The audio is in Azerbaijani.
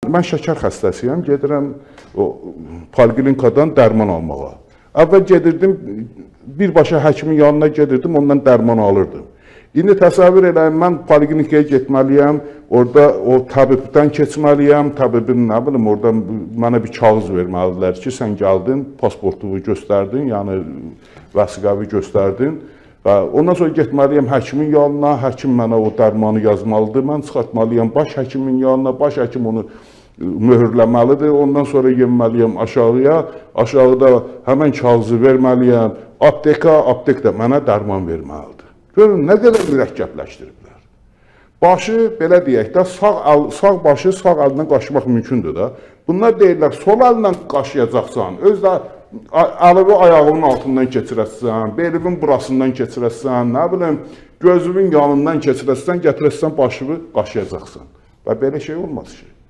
Mən şəkər xəstəsiyəm, gedirəm poliklinikadan dərman almağa. Əvvəl gedirdim, birbaşa həkimin yanına gedirdim, ondan dərman alırdım. İndi təsəvvür edəyim, mən poliklinikaya getməliyəm, orada o təbibdən keçməliyəm, təbibin nə bilim, orada mənə bir kağız verməlidirlər ki, sən gəldin, pasportumu göstərdin, yəni vəsiqəvi göstərdin. Ondan sonra getməliyəm həkimin yanına, həkim mənə o dərmanı yazmalıdır, mən çıxartmalıyam baş həkimin yanına, baş həkim onu möhürləməlidir, ondan sonra yenməliyəm aşağıya, aşağıda həmən kağızı verməliyəm, aptek də mənə dərman verməlidir. Görün, nə qədər mürəkkəbləşdiriblər. Başı, belə deyək də, sağ başı sağ əlindən qaşımaq mümkündür da. Bunlar deyirlər, sol əlindən qaşıyacaqsan, öz də əlivi ayağının altından keçirəsən, belivin burasından keçirəsən, nə bilim, gözünün yanından keçirəsən, gətirəsən başını qaşıyacaqsan. Və belə şey olmaz ki.